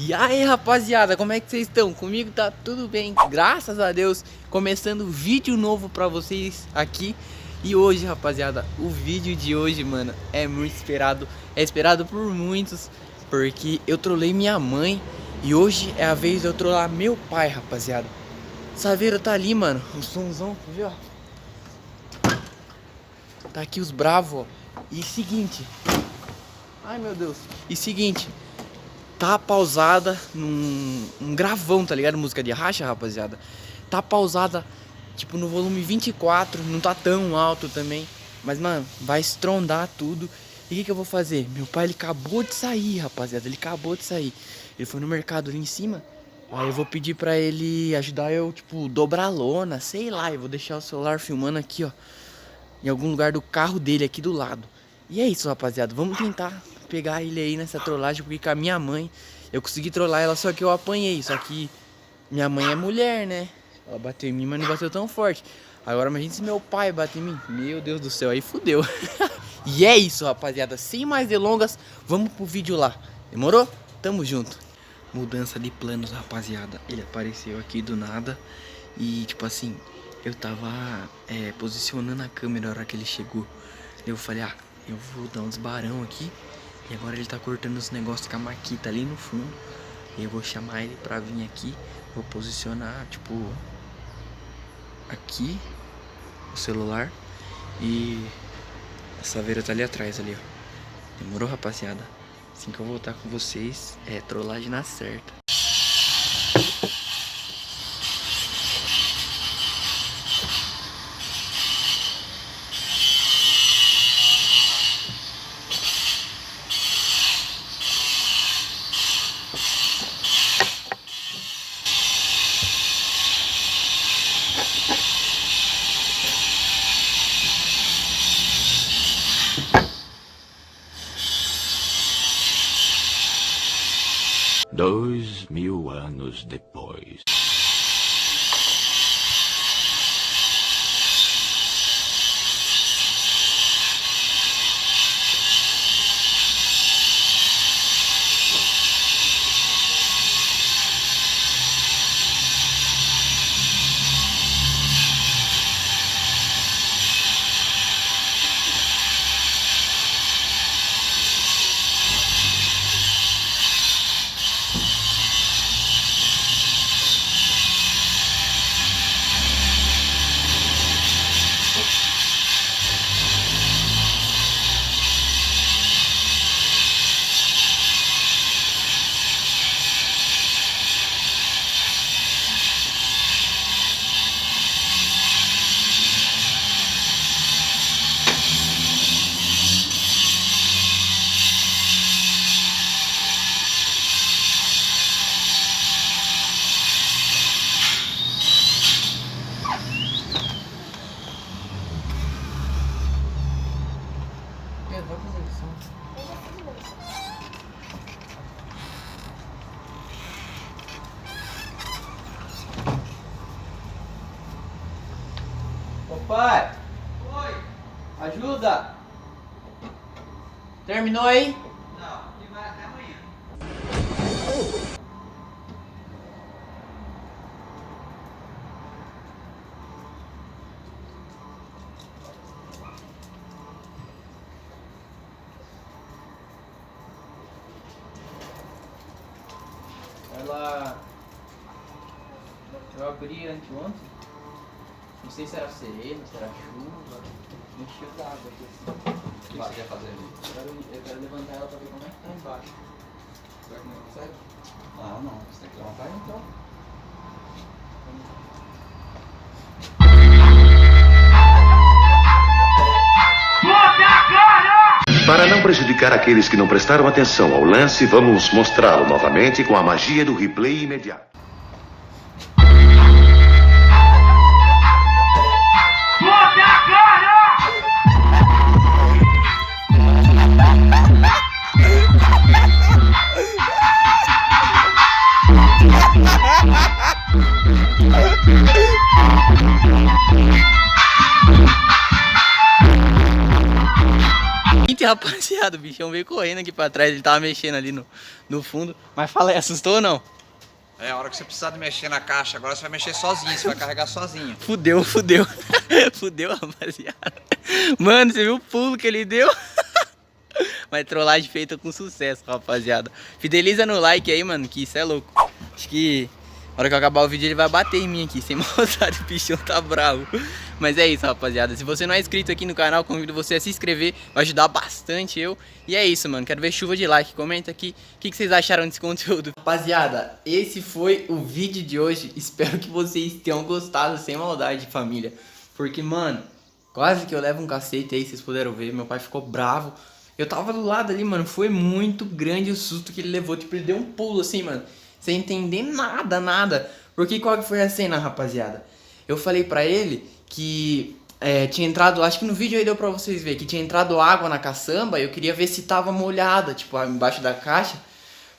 E aí, rapaziada, como é que vocês estão? Comigo tá tudo bem, graças a Deus. Começando vídeo novo pra vocês aqui. E hoje, rapaziada, o vídeo de hoje, mano, é muito esperado. É esperado por muitos, porque eu trolei minha mãe. E hoje é a vez de eu trollar meu pai, rapaziada. Saveiro tá ali, mano, o somzão, viu? Tá aqui os bravos, ó. E seguinte. Ai, meu Deus. E seguinte. Tá pausada num gravão, tá ligado? Música de racha, rapaziada. Tá pausada, tipo, no volume 24. Não tá tão alto também. Mas, mano, vai estrondar tudo. E o que eu vou fazer? Meu pai, ele acabou de sair, rapaziada. Ele acabou de sair. Ele foi no mercado ali em cima. Aí eu vou pedir pra ele ajudar eu, tipo, dobrar a lona. Sei lá, eu vou deixar o celular filmando aqui, ó. Em algum lugar do carro dele, aqui do lado. E é isso, rapaziada. Vamos tentar pegar ele aí nessa trollagem, porque com a minha mãe eu consegui trollar ela, só que eu apanhei. Só que minha mãe é mulher, né? Ela bateu em mim, mas não bateu tão forte. Agora imagina se meu pai bater em mim. Meu Deus do céu, aí fudeu. E é isso, rapaziada. Sem mais delongas, vamos pro vídeo lá. Demorou? Tamo junto. Mudança de planos, rapaziada. Ele apareceu aqui do nada. E tipo assim, eu tava posicionando a câmera na hora que ele chegou. Eu falei, eu vou dar uns barão aqui. E agora ele tá cortando os negócios com a maquita ali no fundo. E eu vou chamar ele pra vir aqui. Vou posicionar, tipo, aqui o celular. E a Saveira tá ali atrás, ali, ó. Demorou, rapaziada? Assim que eu voltar com vocês, é trollagem na certa. Dois mil anos depois. Vai fazer isso. Ô pai! Oi! Ajuda! Terminou aí? Não, e vai até amanhã. Ela... Eu abri anteontem. Não sei se era sereno, se era chuva. Encheu d'água aqui assim. O que você quer fazer ali? Eu quero levantar ela pra ver como é que tá embaixo. Será que não consegue? Ah, não. Você tem que levantar então. Para não prejudicar aqueles que não prestaram atenção ao lance, vamos mostrá-lo novamente com a magia do replay imediato. rapaziada, o bichão veio correndo aqui pra trás, ele tava mexendo ali no fundo. Mas fala aí, assustou ou não? É, a hora que você precisar de mexer na caixa, agora você vai mexer sozinho, você vai carregar sozinho. Fudeu. Fudeu, rapaziada. Mano, você viu o pulo que ele deu? Mas trollagem feita com sucesso, rapaziada. Fideliza no like aí, mano, que isso é louco. Acho que na hora que eu acabar o vídeo ele vai bater em mim aqui, sem maldade, o bichão tá bravo. Mas é isso, rapaziada. Se você não é inscrito aqui no canal, convido você a se inscrever. Vai ajudar bastante eu. E é isso, mano. Quero ver chuva de like. Comenta aqui o que vocês acharam desse conteúdo. Rapaziada, esse foi o vídeo de hoje. Espero que vocês tenham gostado, sem maldade, família. Porque, mano, quase que eu levo um cacete aí, vocês puderam ver. Meu pai ficou bravo. Eu tava do lado ali, mano. Foi muito grande o susto que ele levou. Tipo, ele deu um pulo assim, mano. Sem entender nada. Porque qual que foi a cena, rapaziada? Eu falei pra ele que tinha entrado, acho que no vídeo aí deu pra vocês verem, que tinha entrado água na caçamba e eu queria ver se tava molhada, tipo, embaixo da caixa.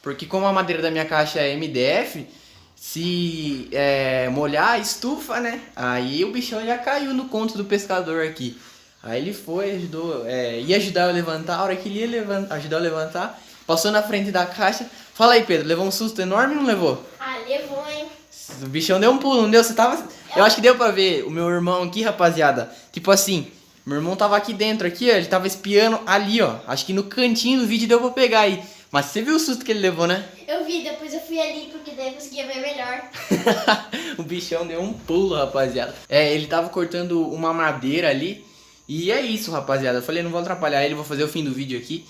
Porque como a madeira da minha caixa é MDF, se molhar, estufa, né? Aí o bichão já caiu no conto do pescador aqui. Aí ele foi, ajudou, ia ajudar eu a levantar, a hora que ele ia ajudar eu a levantar, passou na frente da caixa. Fala aí, Pedro, levou um susto enorme ou não levou? Ah, levou, hein? O bichão deu um pulo, não deu? Você tava... Eu acho que deu pra ver o meu irmão aqui, rapaziada. Tipo assim, meu irmão tava aqui dentro, aqui, ó. Ele tava espiando ali, ó. Acho que no cantinho do vídeo deu pra pegar aí. Mas você viu o susto que ele levou, né? Eu vi, depois eu fui ali porque daí eu conseguia ver melhor. O bichão deu um pulo, rapaziada. Ele tava cortando uma madeira ali. E é isso, rapaziada. Eu falei, não vou atrapalhar ele, vou fazer o fim do vídeo aqui.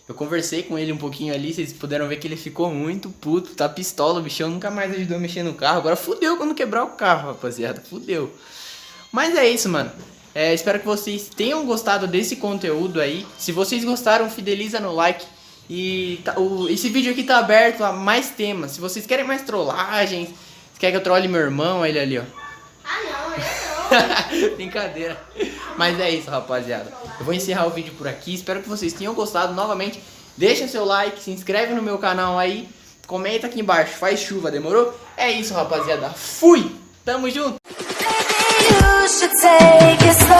Eu conversei com ele um pouquinho ali, vocês puderam ver que ele ficou muito puto, tá pistola, o bichão nunca mais ajudou a mexer no carro. Agora fudeu quando quebrar o carro, rapaziada, fudeu. Mas é isso, mano. Espero que vocês tenham gostado desse conteúdo aí. Se vocês gostaram, fideliza no like. E esse vídeo aqui tá aberto a mais temas. Se vocês querem mais trollagens, se quer que eu trolle meu irmão, ele ali, ó. Ah, não, eu não. Brincadeira. Mas é isso, rapaziada. Eu vou encerrar o vídeo por aqui. Espero que vocês tenham gostado novamente. Deixa seu like, se inscreve no meu canal aí. Comenta aqui embaixo. Faz chuva, demorou? É isso, rapaziada. Fui! Tamo junto! You should take it slow.